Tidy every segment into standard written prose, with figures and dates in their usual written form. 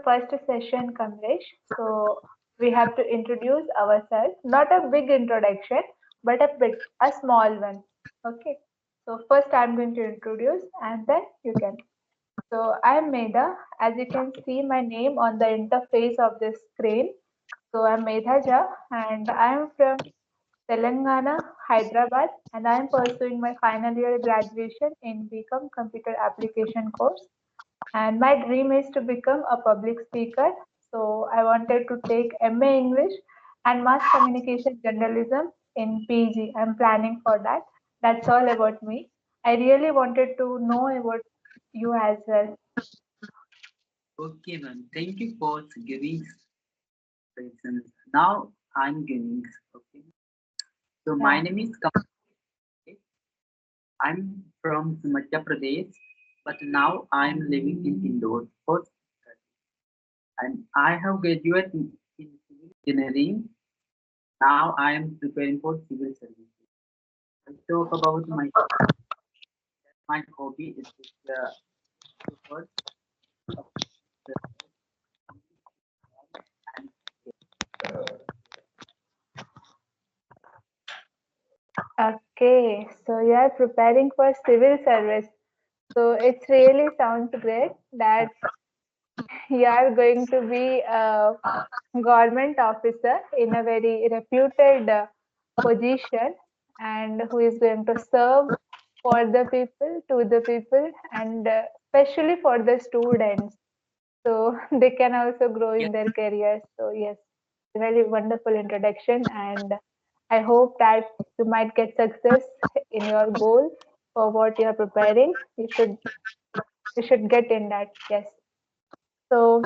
first session, Kamlesh. So we have to introduce ourselves. Not a big introduction, but a small one. Okay. So first I'm going to introduce and then you can. So I'm Medha. As you can see my name on the interface of this screen. So I'm Medha Jha and I'm from Telangana, Hyderabad, and I'm pursuing my final year graduation in BCom Computer Application course. And my dream is to become a public speaker. So I wanted to take MA English and Mass Communication Journalism in PG. I'm planning for that. That's all about me. I really wanted to know about you as well. Okay, ma'am. Thank you for giving suggestions. Now I'm giving. Okay. So my Yeah. name is Kamlesh. I'm from Madhya Pradesh, but now I'm living in Indore for study. And I have graduated in civil engineering. Now I am preparing for civil services. I talk about my hobby is to first and Okay. So you are preparing for civil service. So it really sounds great that you are going to be a government officer in a very reputed position and who is going to serve for the people, to the people, and especially for the students. So they can also grow yes, in their careers. So, yes, very wonderful introduction. And I hope that you might get success in your goal for what you're preparing. You should get in that. Yes. So,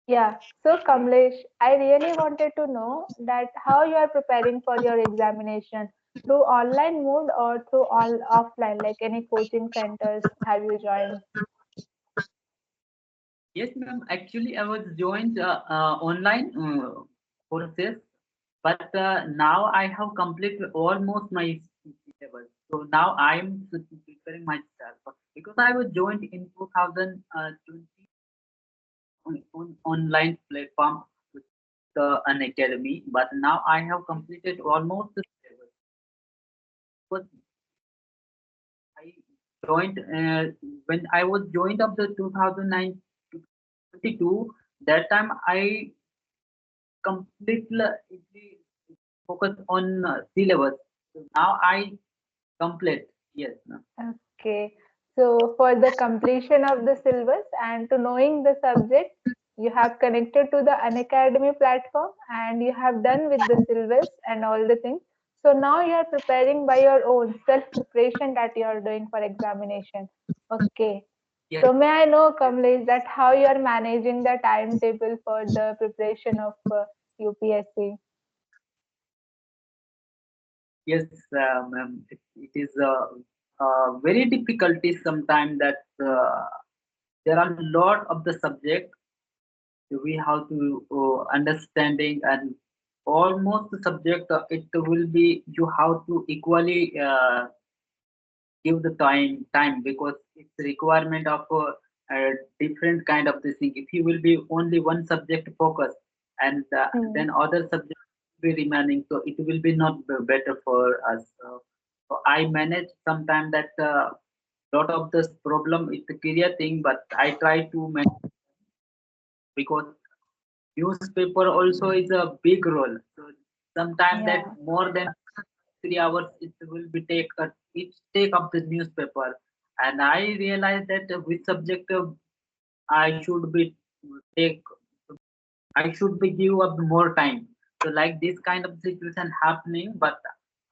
yeah. So, Kamlesh, I really wanted to know that how you are preparing for your examination through online mode or through all offline, like any coaching centers have you joined? yes, ma'am. Actually, I was joined online courses, but now I have completed almost my syllabus. So now I'm preparing myself because I was joined in 2020 on online platform with an academy, but now I have completed almost the syllabus. But I joined when I was joined of the 2009 22. That time I completely focus on syllabus. So now I complete. Yes, ma'am. Okay. So for the completion of the syllabus and to knowing the subject, you have connected to the Unacademy platform and you have done with the syllabus and all the things. So now you are preparing by your own self preparation that you are doing for examination. Okay. Yes, So may I know, Kamlesh, that how you are managing the timetable for the preparation of UPSC? yes, ma'am. It is very difficulty sometimes that there are a lot of the subject we have to understanding and almost the subject it will be you have to equally give the time because it's a requirement of a different kind of this thing. If you will be only one subject focus and Hmm. then other subject will be remaining, so it will be not better for us. So I manage sometime that lot of this problem is the career thing, but I try to manage because newspaper also is a big role. So sometimes that Yeah. more than 3 hours it will be it take up the newspaper, and I realized that which subject I should be take I should be give up more time. So like this kind of situation happening, but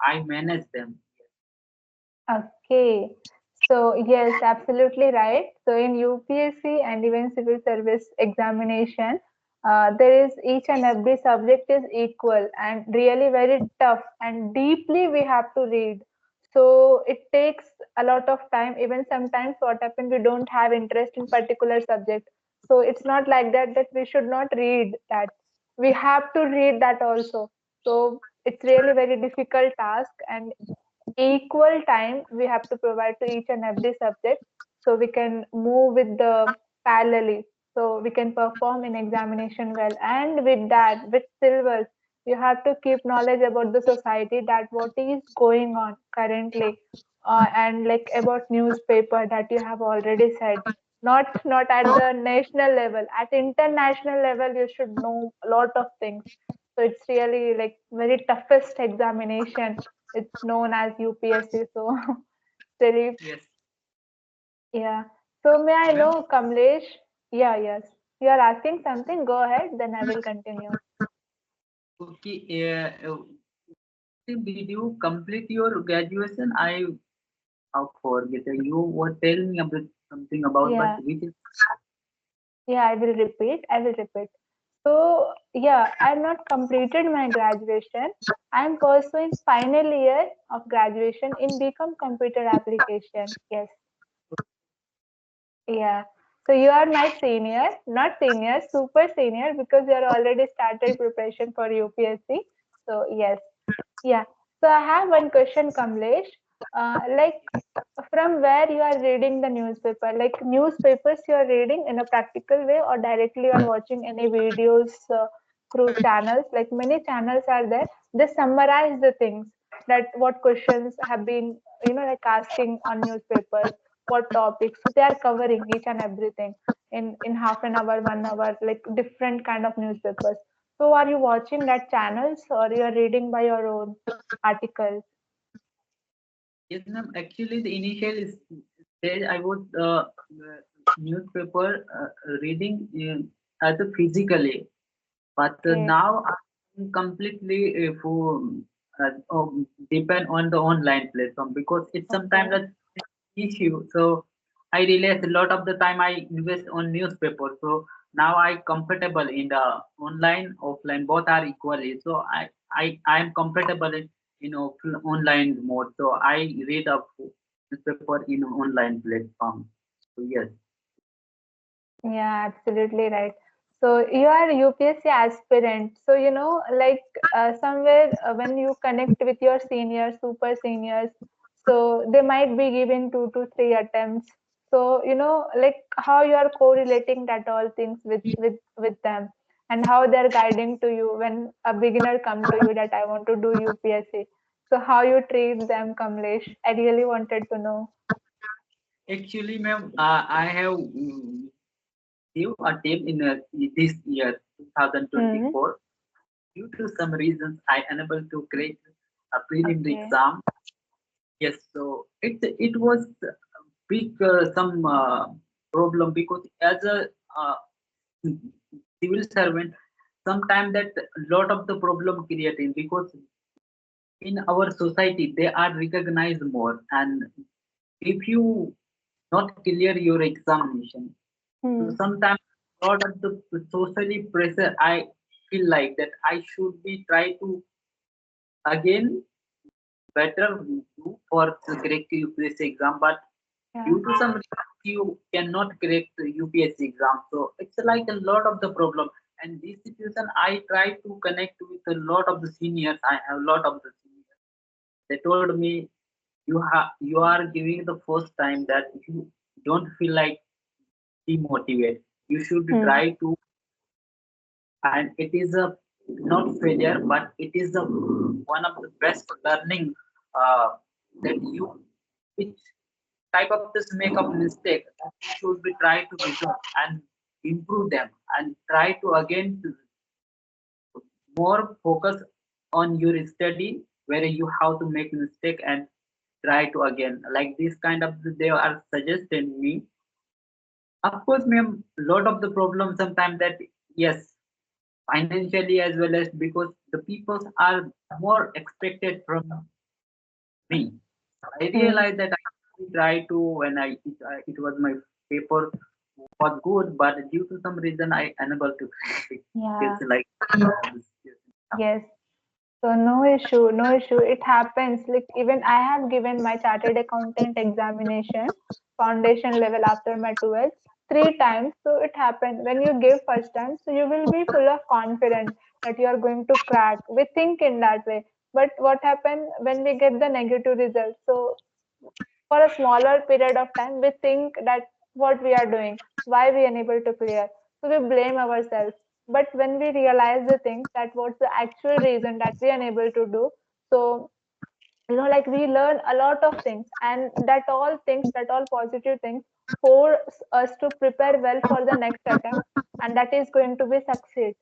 I manage them. Okay. So yes, absolutely right. So in UPSC and even civil service examination, there is each and every subject is equal and really very tough and deeply we have to read. So it takes a lot of time. Even sometimes what happens, we don't have interest in particular subject. So it's not like that we should not read that. We have to read that also. So it's really very difficult task and equal time we have to provide to each and every subject so we can move with the parallelly. so we can perform in examination well. And with that, with silvers, you have to keep knowledge about the society, that what is going on currently, and like about newspaper that you have already said. Not at the national level, at international level you should know a lot of things. So it's really like very toughest examination. It's known as UPSC. So really, Yes, yeah. So may I ma'am. know, Kamlesh? Yeah, yes. You are asking something. Go ahead. Then I will continue. Okay. Did you complete your graduation? I forget. You were telling me about something about, but Yeah, which is yeah. I will repeat. I will repeat. So yeah, I'm not completed my graduation. I'm pursuing final year of graduation in BCom Computer Application. Yes. Yeah. So you are my senior, not senior, super senior, because you are already started preparation for UPSC. So yes. Yeah. So I have one question, Kamlesh. Like from where you are reading the newspaper? Like newspapers you are reading in a practical way, or directly you are watching any videos through channels? Like many channels are there. They summarize the things, that what questions have been, like asking on newspapers, what topics. So they are covering each and everything in half an hour, 1 hour, like different kind of newspapers. So are you watching that channels, or you are reading by your own articles? yes, ma'am. Actually, the initial stage I was newspaper reading as a physically, but Okay. now I'm completely depend on the online platform because it's sometimes Okay. that issue. So I realize a lot of the time I invest on newspaper. So now I comfortable in the online, offline, both are equally. So I am comfortable in online mode. So I read a newspaper in online platform. So yes. Yeah, absolutely right. So you are UPSC aspirant. So like somewhere when you connect with your seniors, super seniors, so they might be given 2 to 3 attempts. So like how you are correlating that all things with them, and how they are guiding to you when a beginner come to you that I want to do UPSC. So how you treat them, Kamlesh? I really wanted to know. Actually, ma'am, I have give a tip in this year Hmm. 2024. Due to some reasons, I unable to create a preliminary Okay. exam. Yes, so it was a big some problem because as a civil servant, sometimes that lot of the problem creating because in our society they are recognized more, and if you not clear your examination, so Hmm. sometimes lot of the socially pressure I feel like that I should be try to again better do for the correct UPSC exam, but Yeah. due to some reasons you cannot correct the UPSC exam. So it's like a lot of the problem. And this situation, I try to connect with a lot of the seniors. I have a lot of the seniors. They told me you are giving the first time that you don't feel like demotivated. You should Hmm. try to, and it is a not failure, but it is a one of the best learning uh, that you which type of this make of mistake that you should be try to resolve and improve them and try to again to more focus on your study where you have to make mistake and try to again like this kind of they are suggesting me. Of course, ma'am, lot of the problem sometimes that yes, financially as well as because the people are more expected from me. I Hmm. realized that I try to when it was my paper was good, but due to some reason I unable to finish it. Yeah. It's like Yes. So no issue, no issue. It happens. Like even I have given my chartered accountant examination, foundation level after my 12th, 3 times. So it happened. When you give first time, so you will be full of confidence that you are going to crack. We think in that way. But what happened when we get the negative result? So for a smaller period of time, we think that what we are doing, why we unable to clear. So we blame ourselves. But when we realize the things that what's the actual reason that we are unable to do, so like we learn a lot of things, and that all positive things force us to prepare well for the next attempt, and that is going to be succeed.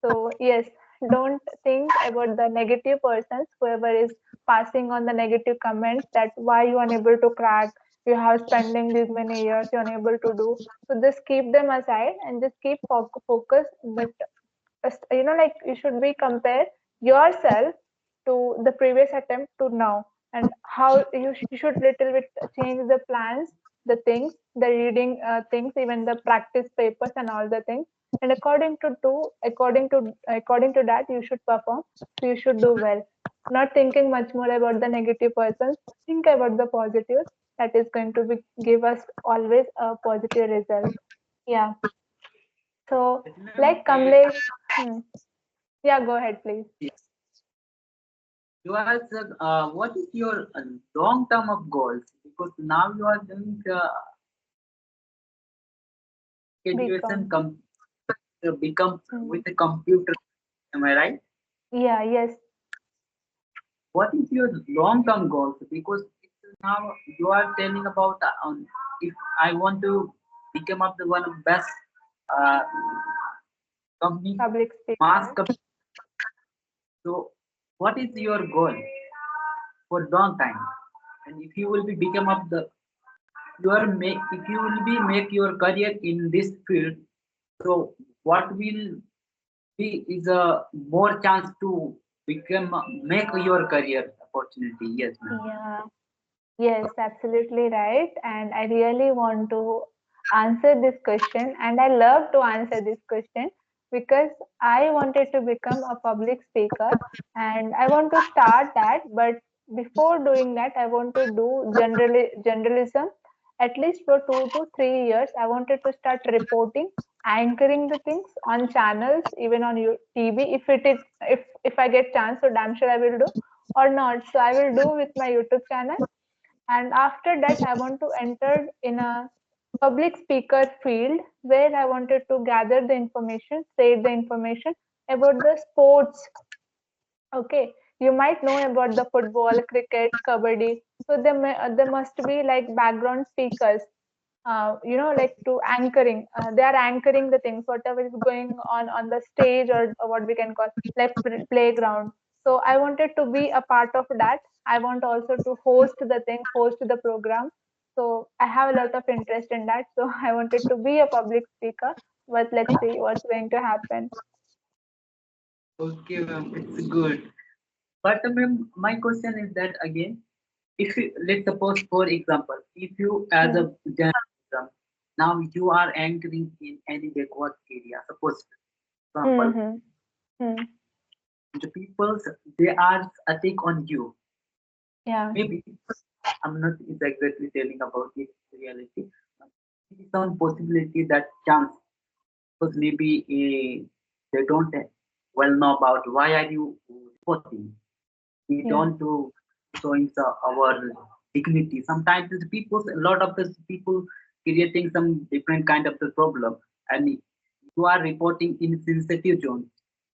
So yes, don't think about the negative persons, whoever is passing on the negative comments that why you unable to crack, you have spending these many years, you're unable to do. So just keep them aside and just keep focus. But like you should be compare yourself to the previous attempt to now, and how you should little bit change the plans, the things, the reading things, even the practice papers and all the things, and according to that you should perform. So you should do well, not thinking much more about the negative persons. Think about the positives. That is going to give us always a positive result. Yeah. So Yes, ma'am. like Kamlesh. Hmm. Yeah, go ahead, please. You asked, what is your long term of goals? Because now you are doing education Become. become Hmm. with a computer. Am I right? Yeah, yes. What is your long term goals? Because now you are telling about if I want to become up the one of best uh, company Public mass speaker. company. So what is your goal for long time? And if you will be become up the your make if you will be make your career in this field, so what will be is a more chance to become make your career opportunity. Yes, ma'am. Yeah. Yes, absolutely right. And I really want to answer this question, and I love to answer this question because I wanted to become a public speaker and I want to start that. But before doing that, I want to do journalism at least for 2 to 3 years. I wanted to start reporting, anchoring the things on channels, even on TV. If I get chance, so damn sure I will do, or not. So I will do with my YouTube channel, and after that I want to enter in a public speaker field where I wanted to gather the information, say the information about the sports. Okay, you might know about the football, cricket, kabaddi. So there must be like background speakers, like to anchoring. They are anchoring the things, whatever is going on the stage, or what we can call like playground. So I wanted to be a part of that. I want also to host the program. So I have a lot of interest in that. So I wanted to be a public speaker, but let's see what's going to happen. Okay, ma'am, it's good. But ma'am, my question is that again, if you, let's suppose, for example, if you as Hmm. a journalism, now you are anchoring in any backward area, suppose, for example, Hmm. Hmm. the people they are attack on you. Yeah. Maybe I'm not exactly telling about it reality. Maybe some possibility that chance, because maybe they don't well know about why are you reporting. We Yeah. don't do showing our dignity. Sometimes the people, a lot of the people creating some different kind of the problem, and you are reporting in sensitive zone.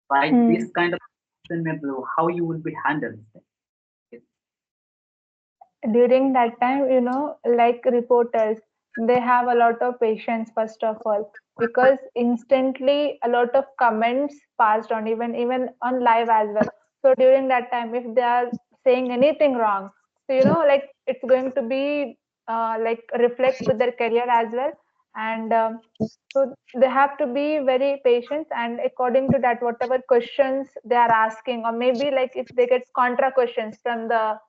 By this Hmm. kind of scenario, how you will be handled? Yes. During that time, like reporters, they have a lot of patience, first of all, because instantly a lot of comments passed on, even on live as well. So during that time, if they are saying anything wrong, so like it's going to be like reflect to their career as well. And so they have to be very patient, and according to that, whatever questions they are asking, or maybe like if they get contra questions from the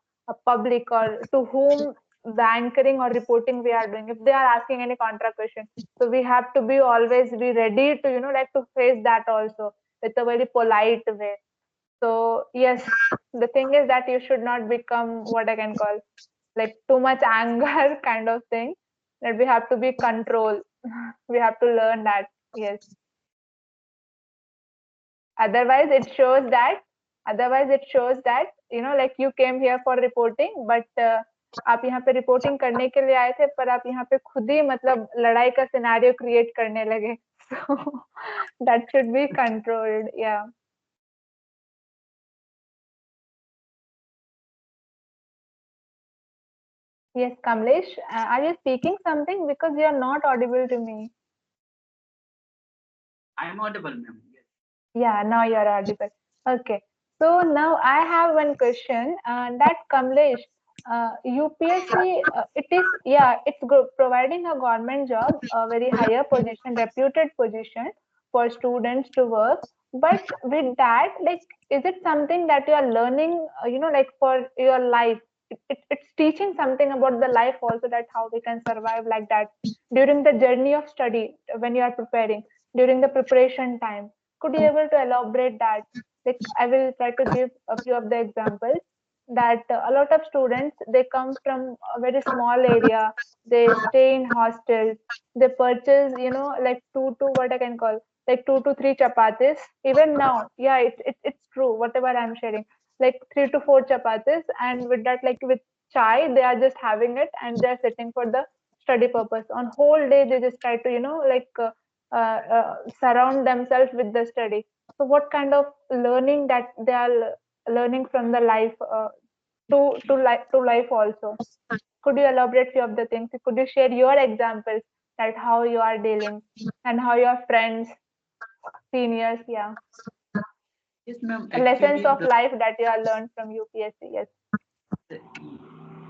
public, or to whom the anchoring or reporting we are doing, if they are asking any contra question, so we have to be always be ready to like to face that also with a very polite way. So yes, the thing is that you should not become what I can call like too much anger kind of thing, that we have to be control. We have to learn that. Yes, otherwise it shows that otherwise it shows that like you came here for reporting, but आप यहाँ पे reporting करने के लिए आए थे, पर आप यहाँ पे खुद ही मतलब लड़ाई का सिनेरियो क्रिएट करने लगे. So that should be controlled. Yeah. Yes, Kamlesh, are you speaking something because you are not audible to me? I'm audible, ma'am. Yes. Yeah, now you're audible. Okay. So now I have one question. That Kamlesh, UPSC, it is, yeah, it's providing a government job, a very higher position, reputed position for students to work. But with that, like, is it something that you are learning, like for your life? It's teaching something about the life also, that how we can survive like that during the journey of study when you are preparing, during the preparation time. Could you able to elaborate that? Like, I will try to give a few of the examples that a lot of students, they come from a very small area, they stay in hostels, they purchase, like what I can call, like 2 to 3 chapatis. Even now, yeah, it's true, whatever I'm sharing. Like 3 to 4 chapatis, and with that, like with chai, they are just having it and they're sitting for the study purpose. On whole day, they just try to, surround themselves with the study. So what kind of learning that they are learning from the life, to life also? Could you elaborate few of the things? Could you share your examples, that how you are dealing and how your friends, seniors, yeah, Yes, ma'am. lessons of life that you are learned from UPSC? Yes.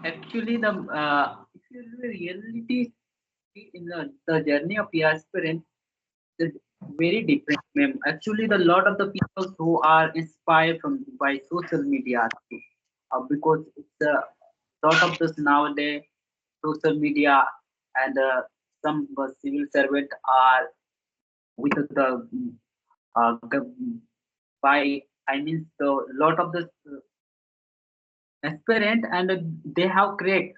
Actually, if you reality see in the journey of the aspirant, it's very different, ma'am. Actually, the lot of the people who are inspired from by social media, because it's a lot of this nowadays social media, and some civil servant are with the by, I mean, the lot of the aspirant, and they have created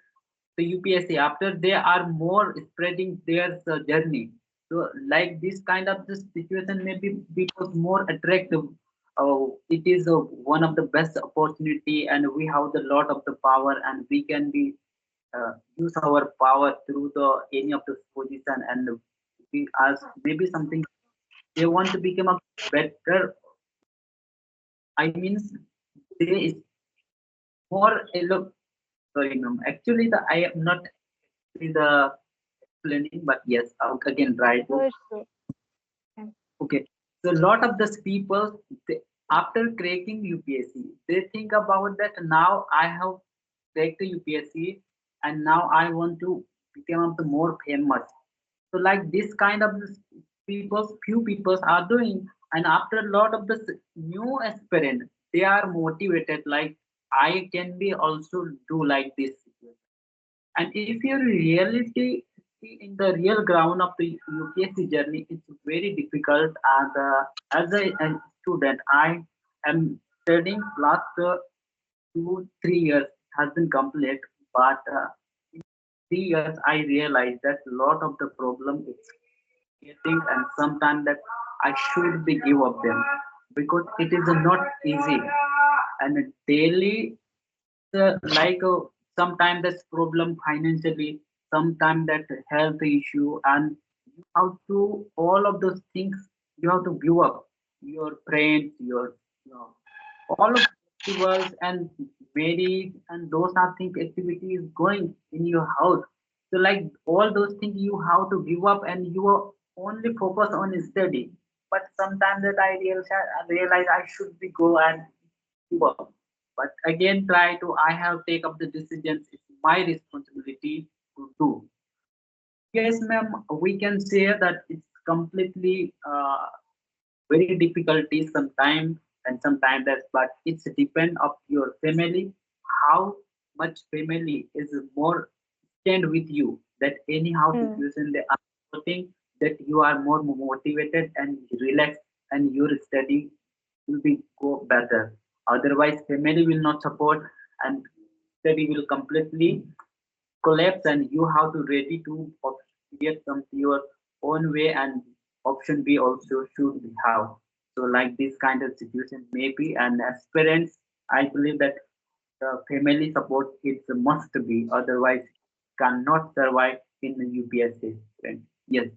the UPSC after they are more spreading their journey. So like this kind of this situation may be because more attractive. It is one of the best opportunity, and we have the lot of the power, and we can be use our power through the any of this position, and we ask maybe something they want to become a better. I mean, they is more. Look, sorry, ma'am. Actually, the I am not the explaining, but yes, I'll again try to. Sure, sure. Yeah. Okay, so a lot of these people, after cracking UPSC, they think about that now I have cracked the UPSC, and now I want to become the more famous. So like this kind of this people, few people are doing, and after a lot of this new aspirant, they are motivated. Like I can be also do like this. And if you reality see in the real ground of the UPSC journey, it's very difficult. And as a student, I am studying last 2 3 years has been complete, but 3 years I realized that a lot of the problem is getting, and sometimes that I should be give up them because it is not easy, and daily like sometimes that's problem financially, sometimes that health issue, and you have to all of those things you have to give up your friends, your all of festivals and marriage, and those are things activities going in your house. So like all those things you have to give up, and you are only focus on study. But sometimes that I realize I should be go and give up. But again, try to I have take up the decisions. It's my responsibility to do. Yes, ma'am. We can say that it's completely very difficulty sometimes, and sometimes that's, but it's depend of your family, how much family is more stand with you, that anyhow Hmm. situation they are supporting, that you are more motivated and relaxed, and your study will be go better. Otherwise family will not support, and study will completely collapse, and you have to ready to create some your own way, and option B also should be have. So like this kind of situation maybe, and as parents I believe that the family support is a must be, otherwise cannot survive in the UPSC. Yes.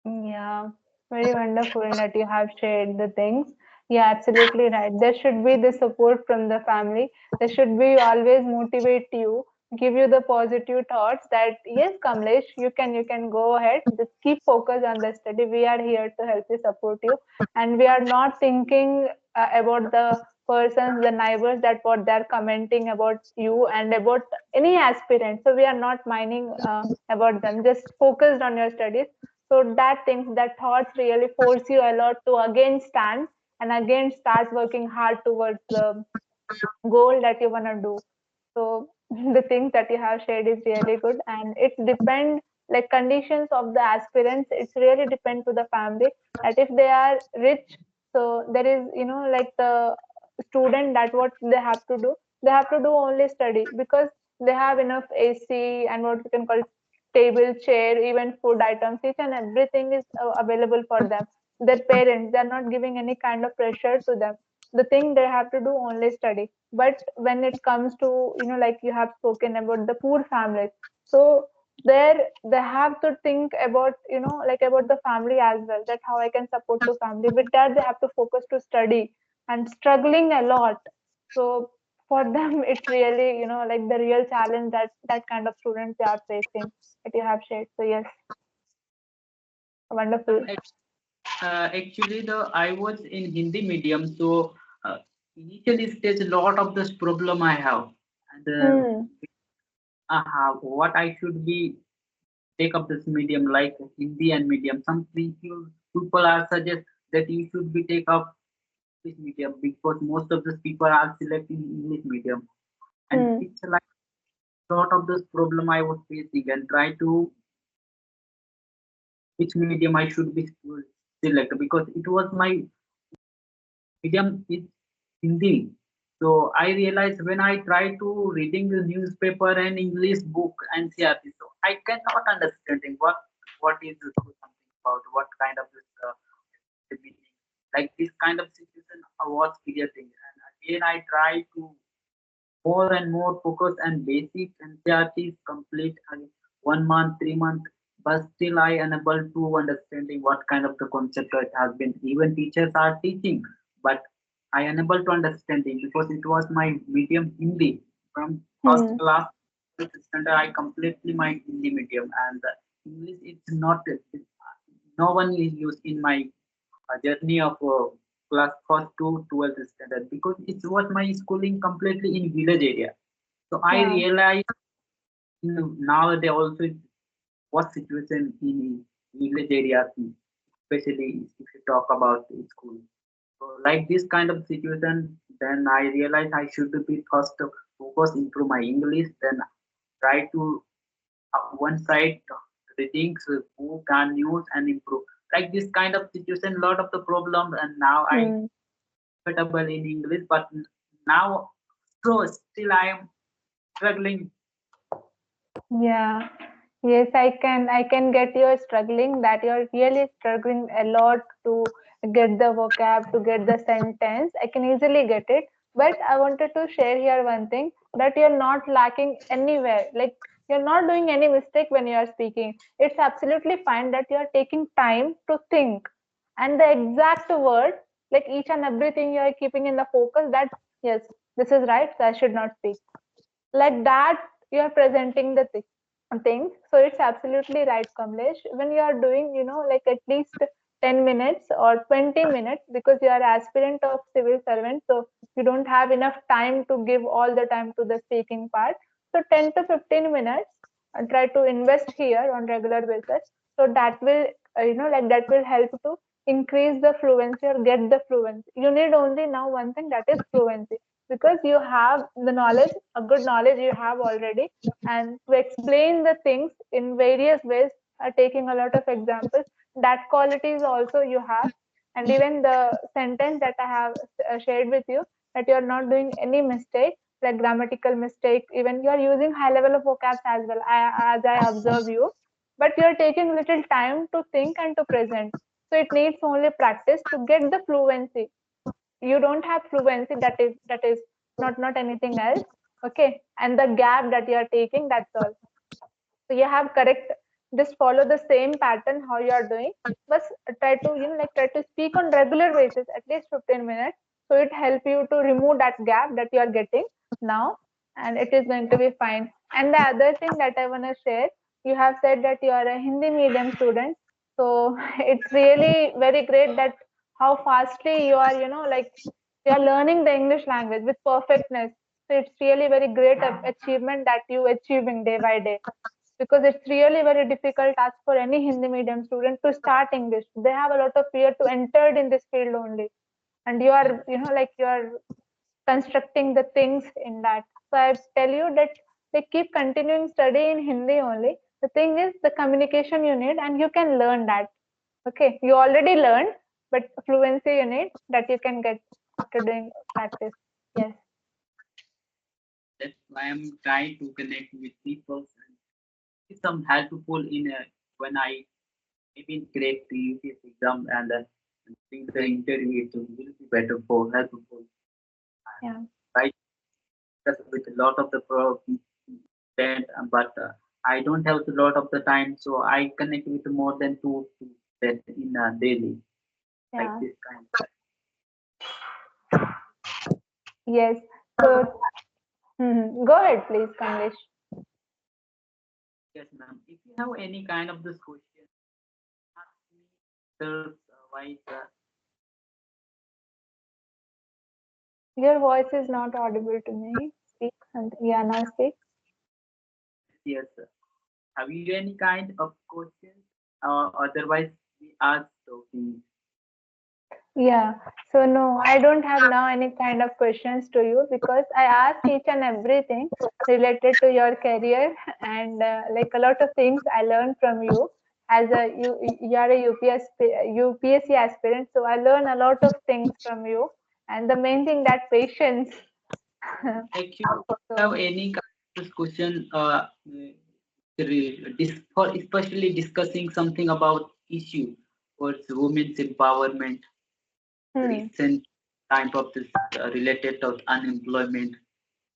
Yeah. Very wonderful that you have shared the things. Yeah, absolutely right. There should be the support from the family. There should be always motivate you, give you the positive thoughts that yes, Kamlesh, you can go ahead. Just keep focus on the study. We are here to help you, support you, and we are not thinking about the persons, the neighbors that what they're commenting about you and about any aspirant. So we are not minding about them. Just focused on your studies, so that things, that thoughts really force you a lot to again stand and again start working hard towards the goal that you want to do. So the things that you have shared is really good, and it's depend, like conditions of the aspirants. It's really depend to the family that if they are rich, so there is, like the student, that what they have to do. They have to do only study because they have enough AC and what we can call table, chair, even food items. Each and everything is available for them. Their parents, they are not giving any kind of pressure to them. The thing they have to do only study. But when it comes to, like you have spoken about the poor families, so there they have to think about, like about the family as well, that how I can support to family. With that they have to focus to study and struggling a lot. So for them it's really, like the real challenge that that kind of students they are facing, that you have shared. So yes, wonderful. Actually, the I was in Hindi medium, so initially stage a lot of this problem I have, and Hmm. what I should be take up this medium like Hindi and medium. Some people are suggest that you should be take up this medium because most of these people are selecting English medium, and Hmm. it's like lot of this problem I was facing and try to which medium I should be select because it was my medium is Hindi. So I realized when I try to reading the newspaper and English book and CRT, so I cannot understanding what is this something about what kind of this the meaning. Like this kind of situation I was creating, and again I try to more and more focus and basic NCRTs complete 1 month, 3 month, but still I unable to understanding what kind of the concept it has been. Even teachers are teaching, but I unable to understanding because it was my medium Hindi from first Hmm. class to standard. I completely my Hindi medium and English is not no one is used in my journey of class first to 12th standard because it was my schooling completely in village area. So I Yeah. realized nowadays also what situation in village areas, especially if you talk about the school. So like this kind of situation, then I realized I should be first focus improve my English, then try to one side reading book and news and improve. Like this kind of situation, lot of the problem, and now I Hmm. comfortable in English, but now so still I am struggling. Yeah. Yes, I can get you're struggling, that you're really struggling a lot to get the vocab, to get the sentence. I can easily get it. But I wanted to share here one thing, that you're not lacking anywhere. Like you're not doing any mistake when you are speaking. It's absolutely fine that you're taking time to think. And the exact word, like each and everything you're keeping in the focus, that yes, this is right, so I should not speak. Like that, you're presenting the things. So it's absolutely right, Kamlesh. When you are doing, like at least 10 minutes or 20 minutes, because you are aspirant of civil servant, so you don't have enough time to give all the time to the speaking part. So 10 to 15 minutes, and try to invest here on regular basis. So that will, like that will help to increase the fluency or get the fluency. You need only now one thing, that is fluency, because you have the knowledge, a good knowledge you have already, and to explain the things in various ways, taking a lot of examples, that qualities also you have. And even the sentence that I have shared with you, that you are not doing any mistake, like grammatical mistake, even you are using high level of vocabs as well, as I observe you, but you are taking little time to think and to present. So it needs only practice to get the fluency. You don't have fluency, that is not anything else. Okay, and the gap that you are taking, that's all. So you have correct just follow the same pattern how you are doing, but try to try to speak on regular basis at least 15 minutes, so it help you to remove that gap that you are getting now, and it is going to be fine. And the other thing that I want to share, you have said that you are a Hindi medium student, so it's really very great that how fastly you are, like you are learning the English language with perfectness. So it's really very great achievement that you achieving day by day, because it's really very difficult task for any Hindi medium student to start English. They have a lot of fear to enter in this field only, and you are, like you are constructing the things in that. So I tell you that they keep continuing study in Hindi only. The thing is the communication you need, and you can learn that. Okay, you already learned, but fluency you need that you can get after doing practice. Yes. That's why I'm trying to connect with people and get some helpful in when I maybe crack the UPSC exam and doing the interview. It will be better for helpful. Yeah. I discuss with a lot of the student, but I don't have a lot of the time, so I connect with more than two students in daily, like Yeah. this kind. Yes. So go ahead, please, Kamlesh. Yes, ma'am. If you have any kind of this question, ask me. There's why Your voice is not audible to me. Speak. Yeah, now speak. yes, sir. Have you any kind of questions? Otherwise, we ask talking. Yeah. So no, I don't have now any kind of questions to you, because I ask each and everything related to your career, and like a lot of things I learned from you. As you are a UPSC aspirant, so I learn a lot of things from you, and the main thing that patience. Actually, have So any kind of this question? For especially discussing something about issue or women's empowerment, hmm, recent type of this related to unemployment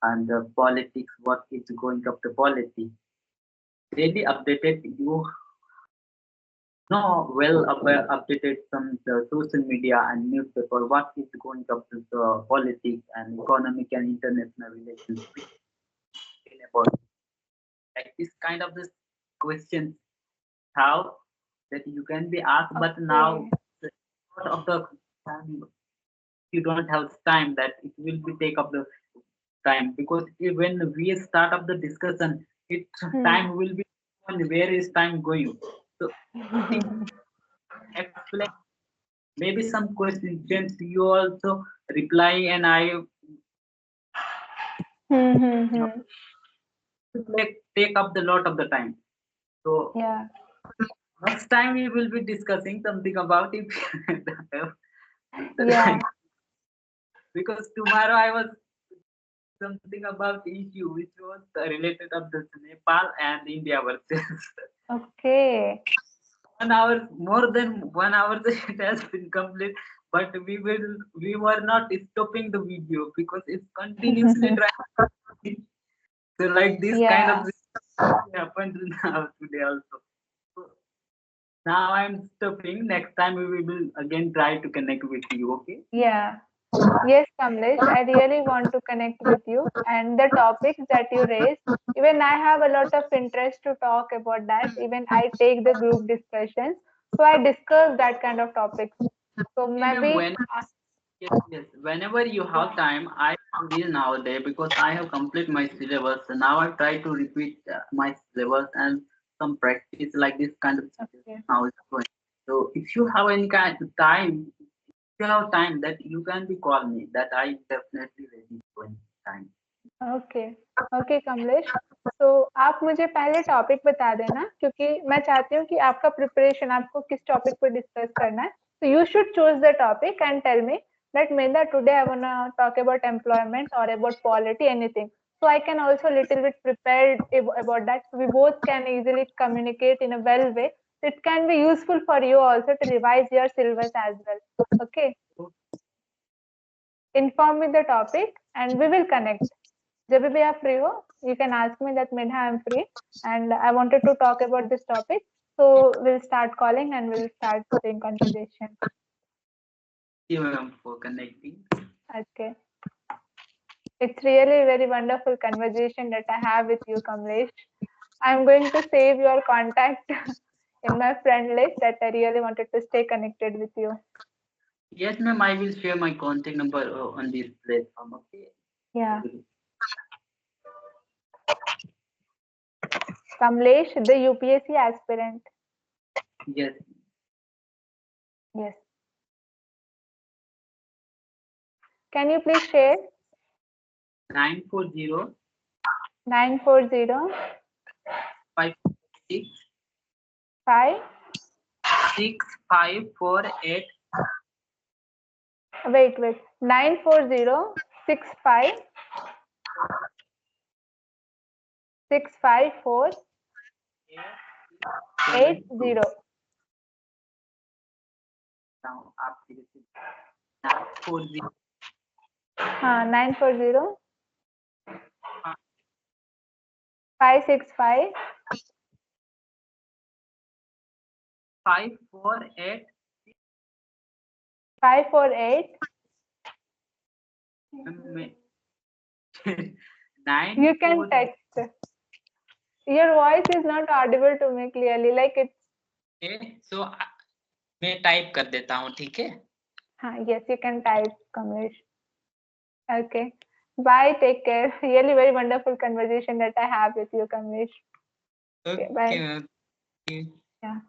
and politics. What is going up the politics? Daily updated you know well updated some social media and newspaper. What is going up to politics and economic and international relations? About like this kind of this questions how that you can be asked, but now okay. the lot of the time you don't have time that it will be take up the time because when we start up the discussion, it Hmm. time will be on where is time going. So think explain maybe some questions you also reply and I Hmm, hmm, hmm. take up the lot of the time. So Yeah. next time we will be discussing something about it. Yeah. Because tomorrow I was something about issue which was related of this Nepal and India versus Okay. 1 hour more than 1 hour it has been complete, but we were not stopping the video because it's continuously trying. So like this kind of Yeah. thing happened now today also. So now I'm stopping. Next time we will again try to connect with you. Okay. Yeah. Yes, Kamlesh, I really want to connect with you. And the topics that you raised, even I have a lot of interest to talk about that. Even I take the group discussions. So I discuss that kind of topics. So Okay, ma'am. maybe, Yes, yes. Whenever you have time, I read nowadays because I have complete my syllabus. So now I try to repeat my syllabus and some practice like this kind of situation okay. now is going. So if you have any kind of time, if you have time that you can be call me. That I definitely ready for any time. Okay okay Kamlesh, तो आप मुझे पहले topic बता देना, क्योंकि मैं चाहती हूँ कि आपका प्रिपरेशन, आपको किस टॉपिक पर डिस्कस करना है. So you should choose the topic and tell me that Medha, today I wanna talk about employment or about polity, anything. So I can also little bit prepared about that. So we both can easily communicate in a well way. So it can be useful for you also to revise your syllabus as well. Okay. So, Inform me the topic and we will connect. जब भी आप free हो, you can ask me that Medha, I'm free and I wanted to talk about this topic. So we'll start calling and we'll start doing conversation. Thank you, ma'am, for connecting. Okay. It's really a very wonderful conversation that I have with you, Kamlesh. I'm going to save your contact in my friend list that I really wanted to stay connected with you. Yes, ma'am, I will share my contact number on this platform. Okay. Yeah. Kamlesh, the UPSC aspirant. Yes. Yes. Can you please share 940 940 56 5? 6548 Wait. 940 65 654 72. 80. Now, after this, 940 940 565 548 548. You can 940. text. Your voice is not audible to me clearly. Like it's. सो मैं type कर देता हूँ, ठीक है? Yes, you can type, Kamlesh. Okay. Bye. Take care. Really very wonderful conversation that I have with you, Kamlesh. Okay. Bye. Okay. Yeah.